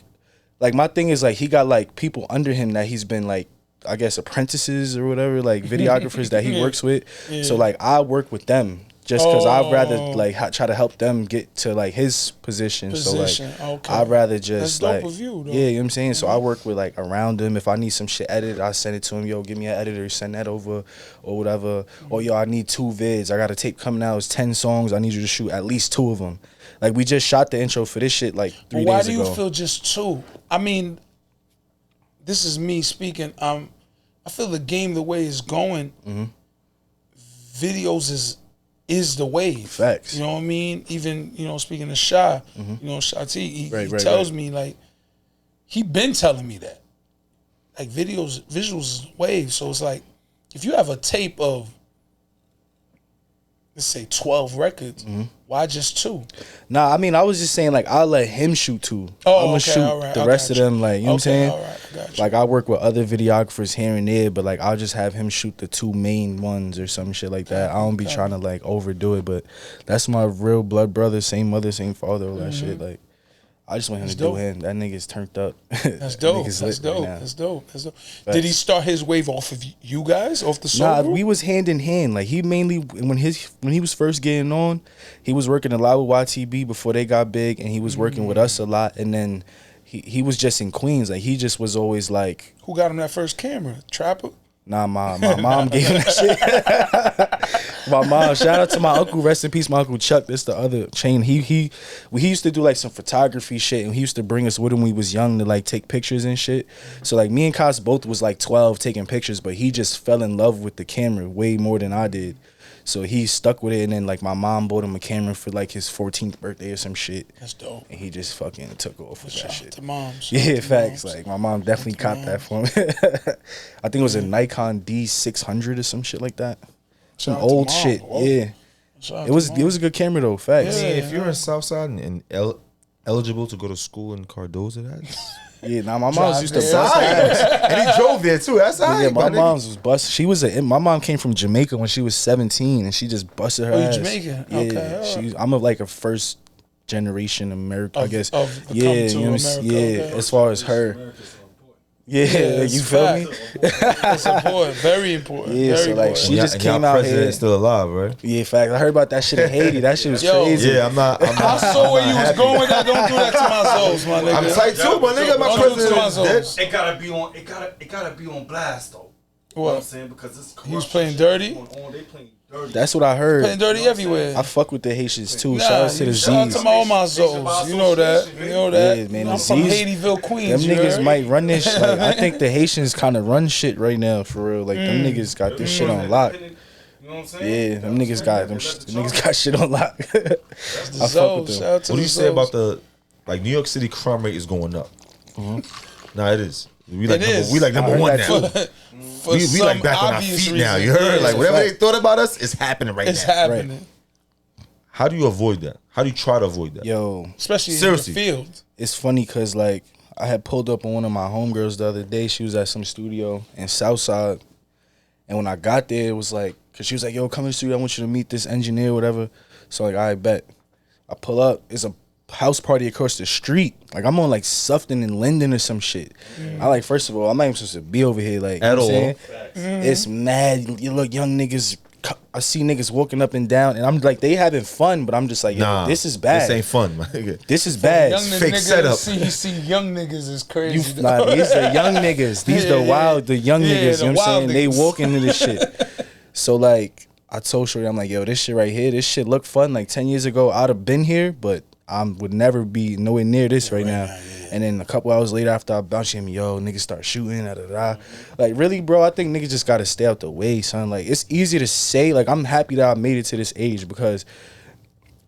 my thing is like he got like people under him that he's been like I guess apprentices or whatever, like videographers that he works with. So like I work with them just because I'd rather like try to help them get to like his position. So like okay. I'd rather just That's dope like of you, though. yeah, you know what I'm saying. So I work with like around him. If I need some shit edited, I send it to him. Yo, give me an editor, send that over or whatever. Or yo, I need 2 vids. I got a tape coming out. It's 10 songs. I need you to shoot at least 2 of them. Like we just shot the intro for this shit like 3 Why days do ago. you feel just 2? I mean, this is me speaking. I feel the game the way it's going. Videos is the wave. Facts. You know what I mean? Even speaking to Shy, Shy T, he tells me like he been telling me that like visuals is wave. So it's like if you have a tape of let's say 12 records, why just 2? Nah, I mean, I was just saying, like, I'll let him shoot 2. Oh, I'm gonna okay, shoot all right, the I rest got of them, like, you know what I'm saying? All right, I got you. Like, I work with other videographers here and there, but, like, I'll just have him shoot the 2 main ones or some shit like that. I don't be trying to, like, overdo it, but that's my real blood brother, same mother, same father, all that shit. Like, I just want him That's to dope. do him. That nigga's turned up. That's dope. Nigga's That's lit right dope. now. That's dope. That's dope. Did he start his wave off of you guys, off the soul Nah, group? we was hand in hand. Like he mainly when he was first getting on, he was working a lot with YTB before they got big, and he was working with us a lot. And then he was just in Queens. Like he just was always like, Who got him that first camera? Trapper? nah, my mom gave him that shit. My mom, shout out to my uncle, rest in peace, my uncle Chuck. That's the other chain. He used to do like some photography shit, and he used to bring us with him when we was young to like take pictures and shit. So like me and Kaz both was like 12 taking pictures, but he just fell in love with the camera way more than I did. So he stuck with it, and then like my mom bought him a camera for like his 14th birthday or some shit. That's dope. And he just fucking took off with Shout that out shit. to moms. Yeah, facts. Like my mom definitely copped that for me. I think it was a Nikon D600 or some shit like that. Some Shout out to old mom. shit. Whoa. Yeah. Shout out It was to mom. a good camera though. Facts. I Yeah, mean, if you're in Southside and eligible to go to school in Cardozo, that's nah, my mom's Drive used to there. bust ass. And he drove there too. That's all Yeah, right, my my nigga. mom's was bust. She was my mom came from Jamaica when she was 17, and she just busted her Oh, you ass. Jamaican? Yeah, Okay, I'm like a first generation American, I Of- guess. of the Yeah, come to you know what I'm America, saying? Yeah, okay. as far as her. Yeah, it's you feel me? fact. That's important. Very important. Yeah, Very so, like, important. she just and y'all came out president here. is still alive, right? Yeah, fact. I heard about that shit in Haiti. That shit was Yo. crazy. Yeah, I'm not. I saw where you was happy. going with that. Don't do that to my souls, my nigga. I'm tight too, my nigga. My Don't do it to president my is dead. souls. It gotta be on. It gotta be on blast though. You know what I'm What? saying? Because it's He was corruption playing shit dirty? going on. They playing dirty. That's what I heard. Playing dirty everywhere. I fuck with the Haitians too. Nah, Shout out to the shout out Z's. to all my souls. You know that. You know that. Yeah, man, I'm the from Z's- Haitieville, Them Queens. you niggas heard? might run this shit. Like, I think the Haitians kind of run shit right now for real. Like them niggas got this shit on lock. You know what I'm saying? Yeah, them niggas got them niggas got shit on lock. I fuck Zoes, with shout them. out to What do the you say about Zoes. New York City crime rate is going up? Nah, it is. We It is. We like number I heard one that now. too. For We some like back on our obvious feet now. reason. You heard? Yeah, Like whatever fact. they thought about us, it's happening right it's now. happening. How do you avoid that? How do you try to avoid that? Yo, Especially Seriously. in the field. it's funny because like I had pulled up on one of my homegirls the other day. She was at some studio in Southside, and when I got there, it was like, cause she was like, "Yo, come to the studio. I want you to meet this engineer, whatever." So like, I bet. I pull up. It's a house party across the street. Like I'm on like Sufton and Linden or some shit. I like, first of all, I'm not even supposed to be over here. Like, At you know all. what I'm saying? It's mad. You look, young niggas. I see niggas walking up and down, and I'm like, they having fun, but I'm just like, yo, Nah, this is bad. This ain't fun, my nigga. This is bad. Young fake niggas setup. see young niggas is crazy. You, nah, these are young niggas. These Yeah, the wild, the young yeah, niggas. the You know what I'm wild saying? They niggas. walk into this shit. So like, I told Shorty, I'm like, yo, this shit right here, this shit look fun. Like 10 years ago, I'd have been here, but I would never be nowhere near this right now. And then a couple hours later, after I bounced him, yo, niggas start shooting, da da da. Like really, bro, I think niggas just gotta stay out the way, son. Like it's easy to say. Like I'm happy that I made it to this age because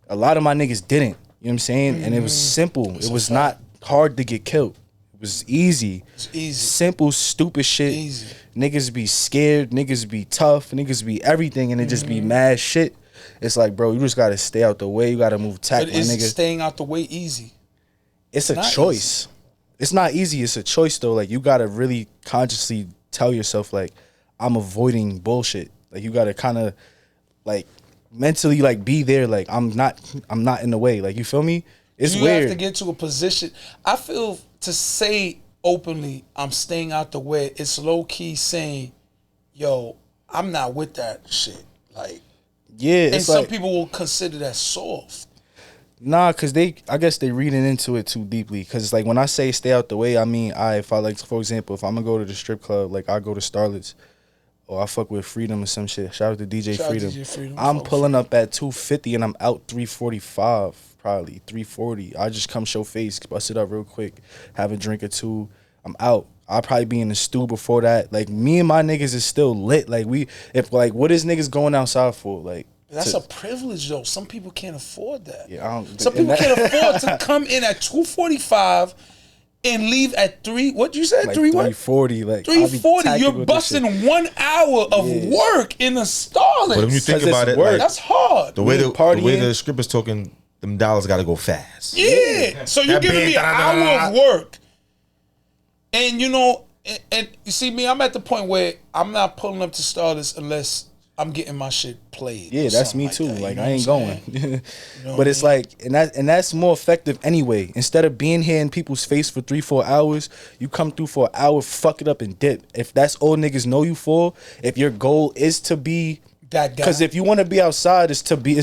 a lot of my niggas didn't. You know what I'm saying? And it was simple. It was not hard to get killed. It was easy. It's easy. Simple, stupid shit. Easy. Niggas be scared. Niggas be tough. Niggas be everything, and it just be mad shit. It's like, bro, you just gotta stay out the way. You gotta move tack, But my is nigga. staying out the way easy? It's a not choice. It's not easy. It's a choice though. Like you gotta really consciously tell yourself, like, I'm avoiding bullshit. Like you gotta kind of, like, mentally like be there. Like I'm not in the way. Like you feel me? It's You weird. have to get to a position. I feel to say openly, I'm staying out the way. It's low key saying, "Yo, I'm not with that shit." Like, yeah, and it's some like, people will consider that soft. nah, cause I guess they reading into it too deeply. Cause it's like when I say stay out the way, I mean if I like, for example, if I'm gonna go to the strip club, like I go to Starlet's, or I fuck with Freedom or some shit. Shout out to DJ Shout out Freedom. DJ Freedom. I'm Fuck pulling up at 250 and I'm out 345, probably 340. I just come show face, bust it up real quick, have a drink or two. I'm out. I'll probably be in the stew before that. Like me and my niggas is still lit. Like what is niggas going outside for? Like That's a privilege, though. Some people can't afford that. Yeah, I don't- Some and people that- can't afford to come in at 2:45 and leave at 3. What you said? like 3 what? 340. Like I'll be 3:40. tacking You're with this shit. busting 1 hour of work in a Starlet. But if you think 'Cause about it's it, work. like, That's hard. the way we the partying. the script is talking, them dollars got to go fast. Yeah. So you're That giving me an band, hour of work. And you know, and you see me, I'm at the point where I'm not pulling up to Starlets unless I'm getting my shit played. Yeah, or that's something me too. that, you Like know I ain't what I'm going. saying? know But what it's I mean? like, and that's more effective anyway. Instead of being here in people's face for 3-4 hours, you come through for an hour, fuck it up and dip. If that's all niggas know you for, if your goal is to be That guy. because if you want to be outside, it's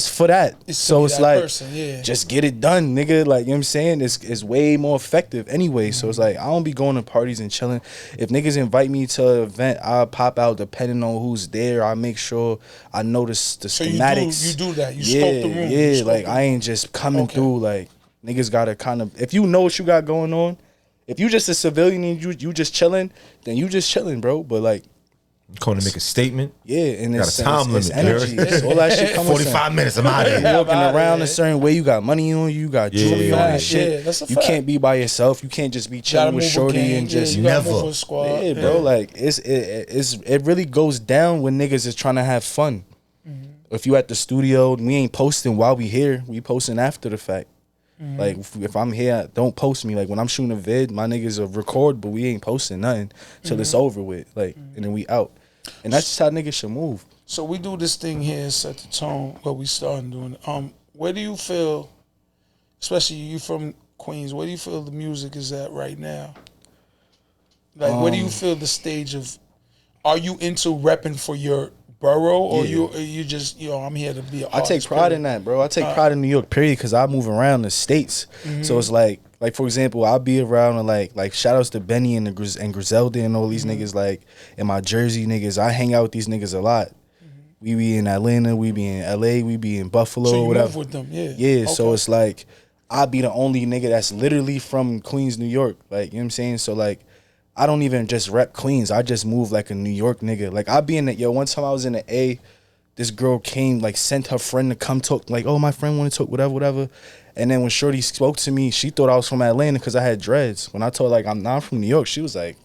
for that. It's to so be it's that like, person, yeah. just get it done, nigga. Like, you know what I'm saying? It's way more effective anyway. So it's like, I don't be going to parties and chilling. If niggas invite me to an event, I'll pop out depending on who's there. I make sure I notice the So schematics. you do that. You yeah, scope the room. You Yeah, scope like the I room. ain't just coming Okay. through. Like, niggas gotta kind of, if you know what you got going on, if you just a civilian and you just chilling, then you just chilling, bro. But like, Coming to make a statement. yeah, and Got it's a time it's limit, energy. Derek. It's all that shit coming. 45 minutes, I'm out of You here. walking outta around here. a certain way, you got money on you, got jewelry Yeah. on and Fact, shit. yeah, that's a you fact. can't be by yourself. You can't just be Gotta chilling with move a shorty gang. and just you gotta Never. move with a squad. yeah, bro. Like it really goes down when niggas is trying to have fun. Mm-hmm. If you at the studio, we ain't posting while we here. We posting after the fact. Mm-hmm. Like if I'm here, don't post me. Like when I'm shooting a vid, my niggas will record, but we ain't posting nothing till it's Mm-hmm. over with. Like and then we out. And that's just how niggas should move. So we do this thing here, set the tone. What we starting doing? Where do you feel, especially you from Queens? Where do you feel the music is at right now? Like, where do you feel the stage of? Are you into repping for your borough, or Yeah. you just I'm here to be? An I take artist, pride period? in that, bro. I take pride in New York, period, because I move around the states. So it's like for example, I'll be around and like shout outs to Benny and Griselda and all these niggas like and my Jersey niggas. I hang out with these niggas a lot. We be in Atlanta, we be in LA, we be in Buffalo, So you whatever. move with them, yeah. Yeah, so Okay. it's like I be the only nigga that's literally from Queens, New York. Like, you know what I'm saying? So like I don't even just rep Queens. I just move like a New York nigga. Like I be in the one time I was in the A, this girl came, like sent her friend to come talk, like, oh, my friend wanna talk, whatever. And then when Shorty spoke to me, she thought I was from Atlanta because I had dreads. When I told her like I'm not from New York, she was like,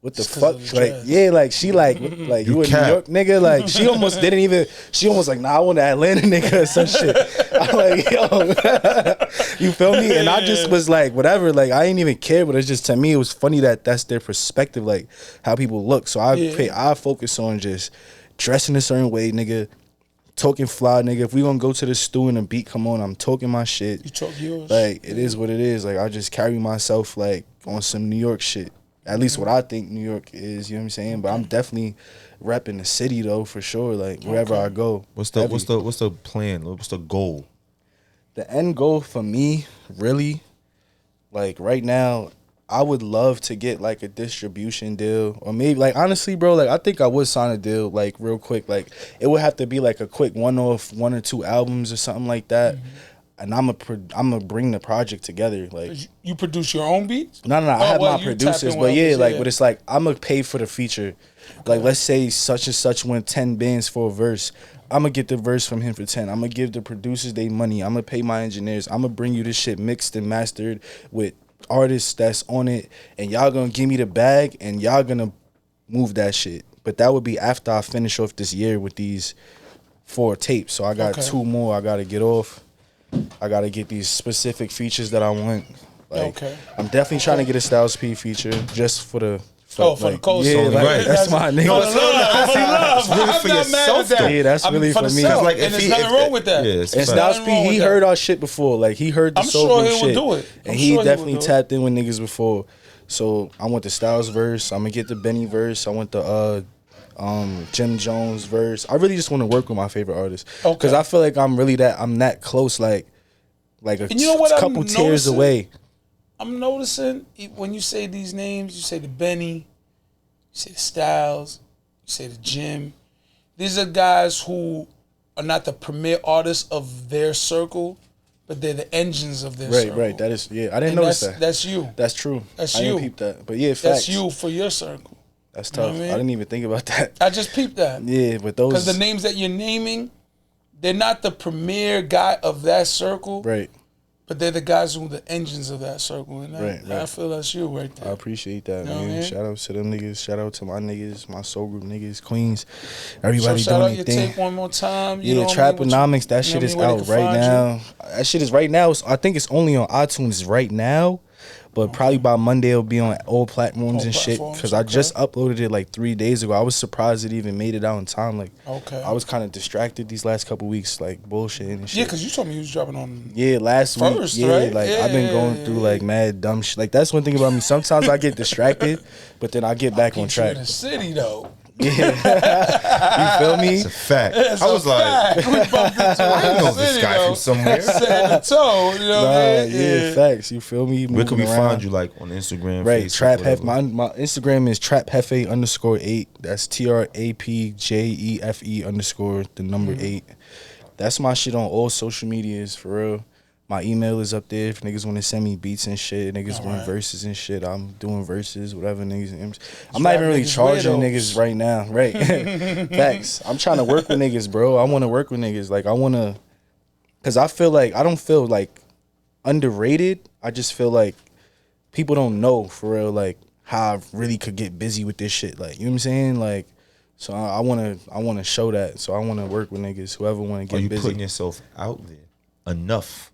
what the Just 'cause fuck? of the Like, dreads. yeah, like she like you a cap. New York nigga? Like she almost didn't even. She almost like, nah, I want an Atlanta nigga or some shit. I'm like, yo, you feel me? And I just was like, whatever. Like I ain't even care, but it's just to me, it was funny that that's their perspective, like how people look. So I focus on just dressing a certain way, nigga. Talking fly, nigga. If we gonna go to the stew and the beat come on, I'm talking my shit. You talk yours. Like it is what it is. Like I just carry myself like on some New York shit. At least what I think New York is, you know what I'm saying? But I'm definitely repping the city though, for sure. Like wherever I go. What's the Heavy. what's the plan? What's the goal? The end goal for me, really, like right now, I would love to get like a distribution deal, or maybe like honestly, bro, like I think I would sign a deal like real quick. Like it would have to be like a quick one-off, 1 or 2 albums or something like that. And I'm gonna bring the project together. Like You produce your own beats? no, I have well, my you tap producers, in but with yeah, others, like yeah. but it's like I'm gonna pay for the feature. Like let's say such and such went 10 bands for a verse. I'm gonna get the verse from him for 10. I'm gonna give the producers their money. I'm gonna pay my engineers. I'm gonna bring you this shit mixed and mastered with artists that's on it, and y'all gonna give me the bag, and y'all gonna move that shit. But that would be after I finish off this year with these 4 tapes. So I got Okay. 2 more I gotta get off. I gotta get these specific features that I want. Like, Okay. I'm definitely trying to get a Styles P feature just for the. For the cold yeah, song. like, Right. that's my nigga. No, love. really I'm for not mad yourself, at that. though. Yeah, that's really for me. Self, Like, and if there's he- nothing if- wrong with that. yeah, it's And fact. Styles Nothing P, wrong he with heard that. our shit before. Like he heard the I'm soul sure group he would shit. do it. I'm And sure he he would definitely do it. tapped in with niggas before. So I want the Styles verse. I'm gonna get the Benny verse. I want the Jim Jones verse. I really just want to work with my favorite artists. Okay. Because I feel like I'm that close, like a And you know what I'm couple tears noticing? away. I'm noticing when you say these names, you say the Benny, you say the Styles, you say the Jim. These are guys who are not the premier artists of their circle, but they're the engines of their circle. Right. That is, yeah. I didn't And notice that's, that. That's you. That's true. That's I didn't you. peep that. But yeah, facts. That's you for your circle. That's You know tough. what I I, mean? didn't even think about that. I just peeped that. Yeah, but those. Because the names that you're naming, they're not the premier guy of that circle, Right. but they're the guys who are the engines of that circle. And Right. I feel that's you right I there. appreciate that, know what I man. mean? Shout out to them niggas. Shout out to my niggas, my soul group niggas, Queens. So Everybody shout out doing your their thing. tape one more time. You Yeah, know what I mean? Traponomics, that You know shit what I is mean? Where they out can right find you. now. That shit is right now. I think it's only on iTunes right now. But probably by Monday it'll be on all platforms All and shit. platforms, Because I just uploaded it like 3 days ago. I was surprised it even made it out in time. Like, Okay. I was kind of distracted these last couple weeks, like bullshitting and shit. Yeah, because you told me you was dropping on. Yeah, last First, week. Yeah, right? like I've been going through like mad dumb shit. Like that's one thing about me. Sometimes I get distracted, but then I get back on Keeps you track. in the city though. Yeah, you feel me? It's a fact. It's I a was like, fact. We bumped into I know this city, guy though. from somewhere. Setting the tone, you know what I mean? Yeah, facts. You feel me? Where can we Moving around. find you, like on Instagram? Right, Facebook, Trap Jefe. whatever? My Instagram is trapjefe_8. That's TRAPJEFE_8. That's my shit on all social medias for real. My email is up there if niggas want to send me beats and shit. Niggas want verses and shit. I'm doing verses, whatever niggas. I'm not even really niggas charging weirdos. niggas right now. Right. Facts. I'm trying to work with niggas, bro. I want to work with niggas. Like I want to, cause I feel like I don't feel like underrated. I just feel like people don't know for real, like how I really could get busy with this shit. Like, you know what I'm saying? Like, so I wanna show that. So I wanna work with niggas, whoever wanna Are get you busy. putting yourself out there enough?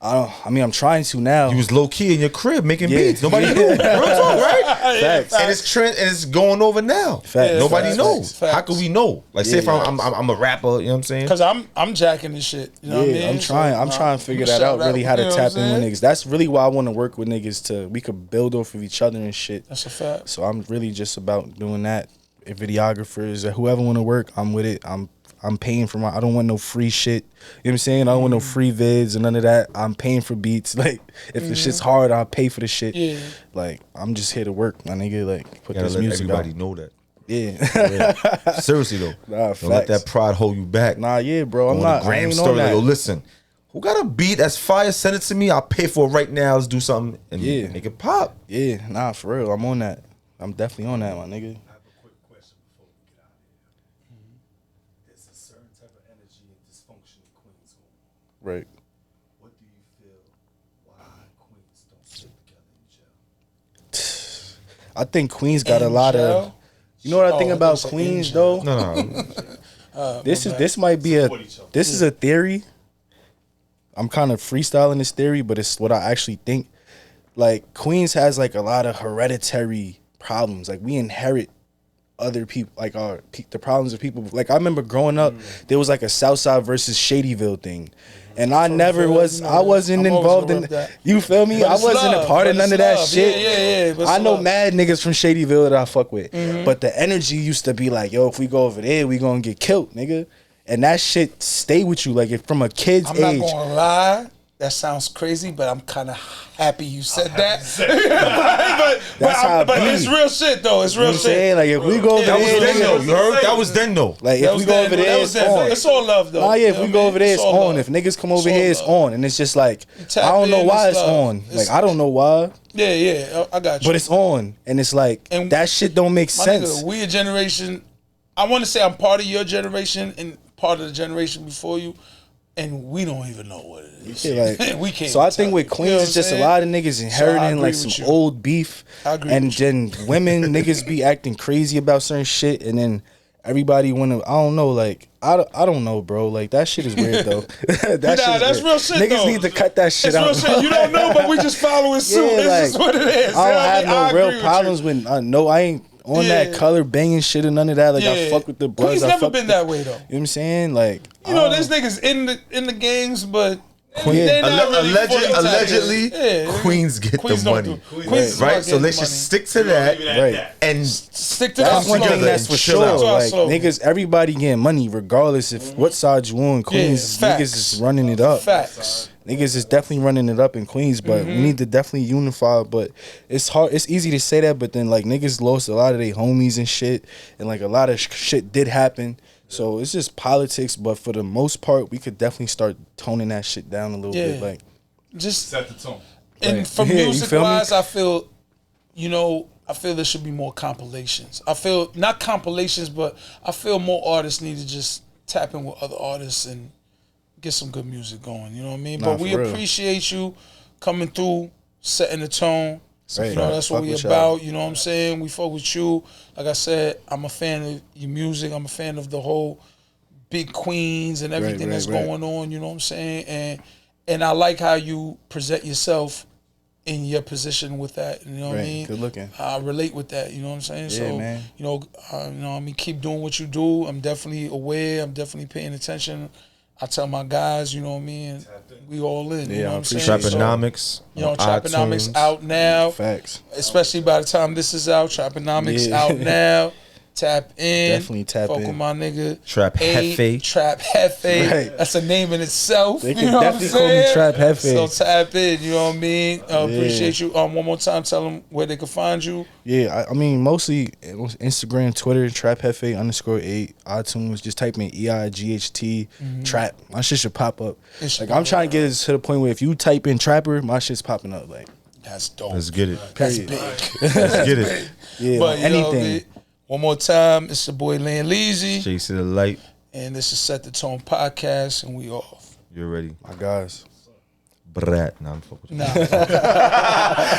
I mean, I'm trying to now. You was low key in your crib making Yeah. beats. Nobody Yeah. knew. Real talk, right? Facts. and it's trend and it's going over now. Facts. Nobody Facts. knows. Facts. How could we know? Like, say if Yeah. I'm a rapper, you know what I'm saying? Because I'm jacking this shit. You know what I mean? I'm trying to figure that out, really how to tap in with niggas. That's really why I want to work with niggas we could build off of each other and shit. That's a fact. So I'm really just about doing that. If videographers or whoever want to work, I'm with it. I'm paying for I don't want no free shit. You know what I'm saying? I don't want no free vids and none of that. I'm paying for beats. Like, if the shit's hard, I'll pay for the shit. Yeah. Like, I'm just here to work, my nigga. Like, put You gotta this let music everybody out. know that. Yeah. Seriously though, Nah, don't let facts. that pride hold you back. Nah, yeah, bro. I'm On not. the I gram ain't story, on like, that. yo, listen, who got a beat that's fire? Send it to me. I'll pay for it right now. Let's do something and Yeah. make it pop. Yeah, nah, for real. I'm on that. I'm definitely on that, my nigga. I have a quick question before we get out of here. There's a certain type of energy and dysfunction in Queens. Right. What do you feel why Queens don't sit together in jail? I think Queens got a In lot jail? of. You know what I think Oh, I about thought you said Queens in though? No, This might be this is a theory. I'm kind of freestyling this theory, but it's what I actually think. Like, Queens has like a lot of hereditary problems. Like, we inherit other people, like the problems of people. Like, I remember growing up, there was like a Southside versus Shadyville thing. And I never was, I wasn't I'm always involved gonna in, rep that. you feel me? But I it's wasn't love, a part of but none it's of that love. shit. Yeah, but it's I know love. mad niggas from Shadyville that I fuck with. But the energy used to be like, yo, if we go over there, we gonna get killed, nigga. And that shit stay with you. Like, if from a kid's I'm age. not gonna lie. That sounds crazy, but I'm kind of happy you said that. but it's real shit though. It's You know real what I'm shit. saying? Like, if we go over that was there, then nigga, though. You heard? That was then though. like, That if was we go then, over that there, was it's then. on. It's all love though. Oh yeah, You if know we what go I over mean? there, it's all on. love. If niggas come over all here, it's love. on. And it's just like, tap I don't know in, why it's it's love. on. It's- Like, I don't know why, Yeah, I got you. but it's on. And it's like, And that shit don't make My sense. nigga, we a generation. I want to say I'm part of your generation and part of the generation before you, and we don't even know what it is. Yeah, like, we can't. so I even think tell with you. Queens, You know what it's just I'm a saying? lot of niggas inheriting agree like with some you. old beef. I agree And with you. then women, niggas be acting crazy about certain shit. And then everybody want to, I don't know, like, I don't know, bro. Like, that shit is weird, though. That's real shit, Niggas though. need to cut that shit It's out. real shit. You don't know, but we just following suit. Yeah, It's like, just what it is. I You know don't what have mean? I no agree real with problems you. with, no, I ain't on Yeah. that color banging shit and none of that. Like, I fuck with the bloods. Queens I never fuck been with that way though. You know what I'm saying? Like, You know, there's niggas in the gangs, but Queen- they not really fully tied Allegedly, in. Yeah, Queens get Queens the don't money. do- Queens is Right? about So getting let's money. just stick to that. right. And Stick to That's that one flow. thing that's and for chill sure. out. Like, Slow. niggas, everybody getting money regardless of what side you on. Queens, facts. niggas is running it up. Facts. Niggas is definitely running it up in Queens, but we need to definitely unify. But it's hard. It's easy to say that, but then like niggas lost a lot of their homies and shit, and like a lot of shit did happen. So it's just politics. But for the most part, we could definitely start toning that shit down a little bit. Yeah. Like, Just Set the tone. and Right. from Yeah, you music feel me? wise, I feel, I feel there should be more compilations. I feel not compilations, but I feel more artists need to just tap in with other artists and get some good music going. You know what I mean? Nah, But we for real. appreciate you coming through, setting the tone. Right. You know, that's what Fuck we with about. y'all. You know what I'm saying? We fuck with you. Like I said, I'm a fan of your music. I'm a fan of the whole big Queens and everything right, that's right. going on. You know what I'm saying? And I like how you present yourself in your position with that. You know what I Right, mean? good looking. I relate with that. You know what I'm saying? Yeah, So man. you know, I mean, keep doing what you do. I'm definitely aware. I'm definitely paying attention. I tell my guys, you know what I mean? We all in. Yeah, you know I what I'm saying? appreciate So, Traponomics. you know, on Traponomics iTunes. out now. Facts. Especially by the time this is out, Traponomics Yeah. out now. Tap in. Definitely tap Fuck in. with my nigga. Trap Jefe. Trap Jefe. Right. That's a name in itself. They you can know what I'm definitely call me saying? Trap Jefe. So tap in, you know what I mean? Appreciate you. One more time, tell them where they can find you. Yeah, I mean, mostly Instagram, Twitter, TrapJefe_8, iTunes. Just type in EIGHT, Trap. My shit should pop up. It should Like, I'm pop trying to get it to the point where if you type in Trapper, my shit's popping up. Like, That's dope. Let's get it. That's period. big. Let's get it. Yeah, But you know, anything. one more time, it's your boy Land Leezy, Chase to the light. and this is Set the Tone Podcast, and we off. You're ready. My guys. Brat. Nah, I'm fucking with you. Nah.